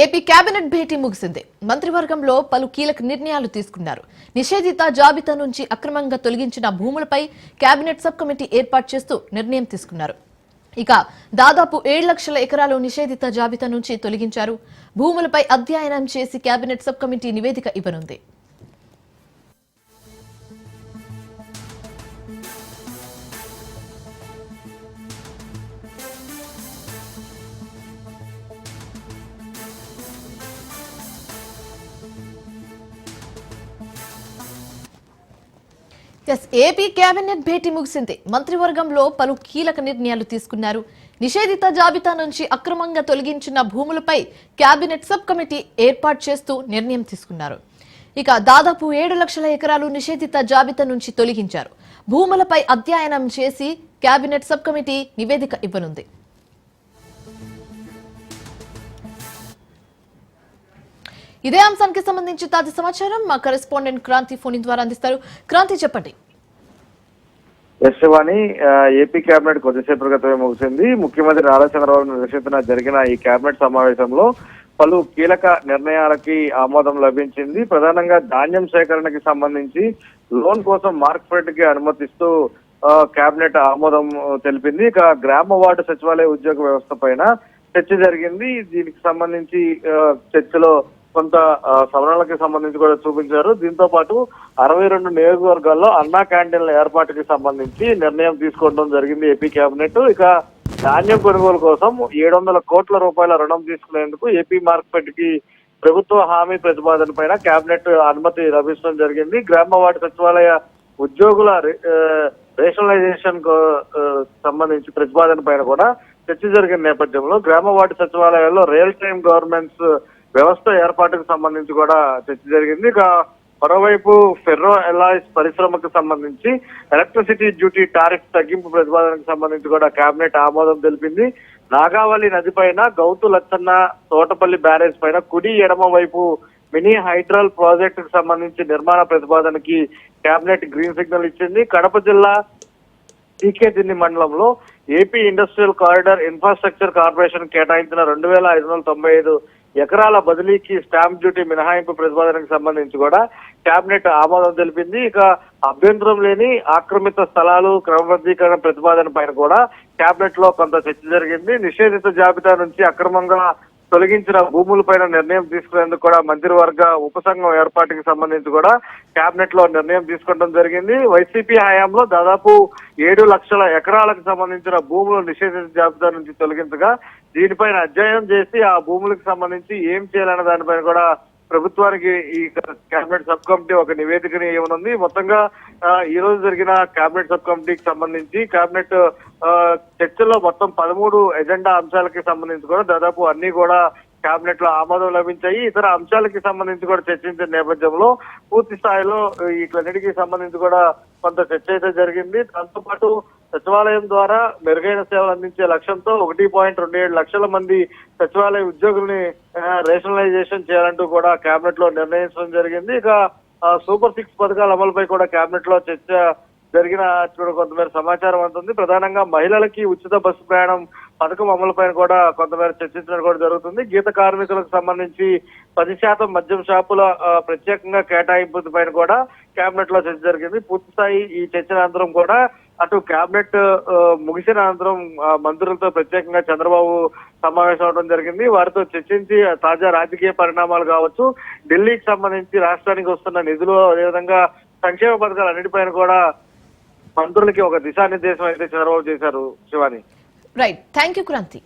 AP cabinet భేటీ ముగిసింది. మంత్రివర్గంలో పలు కీలక నిర్ణయాలు తీసుకున్నారు. నిషేధిత జాబితా నుంచి అక్రమంగా తొలగించిన భూములపై కేబినెట్ సబ్ కమిటీ ఏర్పాటు చేస్తూ నిర్ణయం తీసుకున్నారు. ఇక దాదాపు 7 లక్షల ఎకరాలు నిషేధిత జాబితా నుంచి తొలగించారు. భూములపై అధ్యయనం చేసి కేబినెట్ సబ్ కమిటీ నివేదిక ఇవ్వనుంది. ఏపీ కేబినెట్ భేటీ ముగిసింది. మంత్రివర్గంలో పలు కీలక నిర్ణయాలు తీసుకున్నారు. నిషేధిత జాబితా నుంచి అక్రమంగా తొలగించిన భూములపై కేబినెట్ సబ్ కమిటీ ఏర్పాటు చేస్తూ నిర్ణయం తీసుకున్నారు. ఇక దాదాపు 7 లక్షల ఎకరాలు నిషేధిత జాబితా నుంచి తొలగించారు. భూములపై అధ్యయనం చేసి కేబినెట్ సబ్ కమిటీ నివేదిక ఇవ్వనుంది. ఇదే అంశానికి సంబంధించి తాజా సమాచారం మా కరెస్పాండెంట్ క్రాంతి ఫోన్ ద్వారా అందిస్తారు. క్రాంతి, చెప్పండి. శివాని, ఏపీ కేబినెట్ కొద్దిసేపటి క్రితమే ముగిసింది. ముఖ్యమంత్రి నారా చంద్రబాబు అధ్యక్షతన జరిగిన ఈ కేబినెట్ సమావేశంలో పలు కీలక నిర్ణయాలకి ఆమోదం లభించింది. ప్రధానంగా ధాన్యం సేకరణకి సంబంధించి లోన్ కోసం మార్కెట్ కి అనుమతిస్తూ కేబినెట్ ఆమోదం తెలిపింది. ఇక గ్రామ వార్డు సచివాలయ ఉద్యోగ వ్యవస్థ పైన చర్చ జరిగింది. దీనికి సంబంధించి చర్చలో కొంత సవరణలకి సంబంధించి కూడా చూపించారు. దీంతో పాటు 62 నియోజకవర్గాల్లో అన్నా క్యాంటీన్ల ఏర్పాటుకి సంబంధించి నిర్ణయం తీసుకోవడం జరిగింది ఏపీ కేబినెట్. ఇక ధాన్యం కొనుగోలు కోసం 700 కోట్ల రూపాయల రుణం తీసుకునేందుకు ఏపీ మార్కెట్ కి ప్రభుత్వ హామీ ప్రతిపాదన పైన కేబినెట్ అనుమతి లభించడం జరిగింది. గ్రామ వార్డు సచివాలయ ఉద్యోగుల రేషనలైజేషన్ సంబంధించి ప్రతిపాదన పైన కూడా చర్చ జరిగిన నేపథ్యంలో గ్రామ వార్డు సచివాలయాల్లో రియల్ టైమ్ గవర్నెన్స్ వ్యవస్థ ఏర్పాటుకు సంబంధించి కూడా చర్చ జరిగింది. ఇక మరోవైపు ఫెర్రో ఎలాయిస్ పరిశ్రమకు సంబంధించి ఎలక్ట్రిసిటీ డ్యూటీ టారిఫ్ తగ్గింపు ప్రతిపాదనకు సంబంధించి కూడా కేబినెట్ ఆమోదం తెలిపింది. నాగావళి నది పైన గౌతు లచ్చన్న తోటపల్లి బ్యారేజ్ పైన కుడి ఎడమ వైపు మినీ హైడ్రల్ ప్రాజెక్టుకు సంబంధించి నిర్మాణ ప్రతిపాదనకి కేబినెట్ గ్రీన్ సిగ్నల్ ఇచ్చింది. కడప జిల్లా దిన్ని మండలంలో AP industrial corridor infrastructure corporation కేటాయించిన 2595 ఎకరాల బదిలీకి స్టాంప్ డ్యూటీ మినహాయింపు ప్రతిపాదనకు సంబంధించి కూడా కేబినెట్ ఆమోదం తెలిపింది. ఇక అభ్యంతరం లేని ఆక్రమిత స్థలాలు క్రమబద్ధీకరణ ప్రతిపాదన పైన కూడా కేబినెట్ లో కొంత చర్చ జరిగింది. నిషేధిత జాబితా నుంచి అక్రమంగా తొలగించిన భూములపైన నిర్ణయం తీసుకునేందుకు కూడా మంత్రివర్గ ఉపసంఘం ఏర్పాటుకి సంబంధించి కూడా కేబినెట్ లో నిర్ణయం తీసుకోవడం జరిగింది. వైసీపీ హయాంలో దాదాపు 7 లక్షల ఎకరాలకు సంబంధించిన భూములు నిషేధిత జాబితా నుంచి తొలగించగా దీనిపైన అధ్యయనం చేసి ఆ భూములకు సంబంధించి ఏం చేయాలన్న దానిపైన కూడా ప్రభుత్వానికి ఈ కేబినెట్ సబ్ కమిటీ ఒక నివేదికని ఇవ్వనుంది. మొత్తంగా ఈ రోజు జరిగిన కేబినెట్ సబ్ కమిటీకి సంబంధించి కేబినెట్ చర్చల్లో మొత్తం 13 ఎజెండా అంశాలకి సంబంధించి కూడా దాదాపు అన్ని కూడా కేబినెట్ లో ఆమోదం లభించాయి. ఇతర అంశాలకి సంబంధించి కూడా చర్చించిన నేపథ్యంలో పూర్తి స్థాయిలో వీటన్నిటికి సంబంధించి కూడా కొంత చర్చ అయితే జరిగింది. దాంతో పాటు సచివాలయం ద్వారా మెరుగైన సేవలు అందించే లక్ష్యంతో 1.27 లక్షల మంది సచివాలయ ఉద్యోగుల్ని రేషనలైజేషన్ చేయాలంటూ కూడా కేబినెట్ లో నిర్ణయించడం జరిగింది. ఇక సూపర్ 6 పథకాల అమలుపై కూడా కేబినెట్ లో చర్చ జరిగిన కొంతమేర సమాచారం అందుతుంది. ప్రధానంగా మహిళలకి ఉచిత బస్సు ప్రయాణం పథకం అమలుపైన కూడా కొంతమేర చర్చించడం కూడా జరుగుతుంది. గీత కార్మికులకు సంబంధించి 10% మద్యం షాపుల ప్రత్యేకంగా కేటాయింపు పైన కూడా కేబినెట్ లో చర్చ జరిగింది. పూర్తి స్థాయి ఈ చర్చ అనంతరం కూడా అటు కేబినెట్ ముగిసిన అనంతరం మంత్రులతో ప్రత్యేకంగా చంద్రబాబు సమావేశం అవడం జరిగింది. వారితో చర్చించి తాజా రాజకీయ పరిణామాలు కావచ్చు, ఢిల్లీకి సంబంధించి రాష్ట్రానికి వస్తున్న నిధులు, అదేవిధంగా సంక్షేమ పథకాలు అన్నిటిపైన కూడా మంత్రులకి ఒక దిశానిర్దేశం అయితే చంద్రబాబు చేశారు. Shivani, right, thank you Kranti.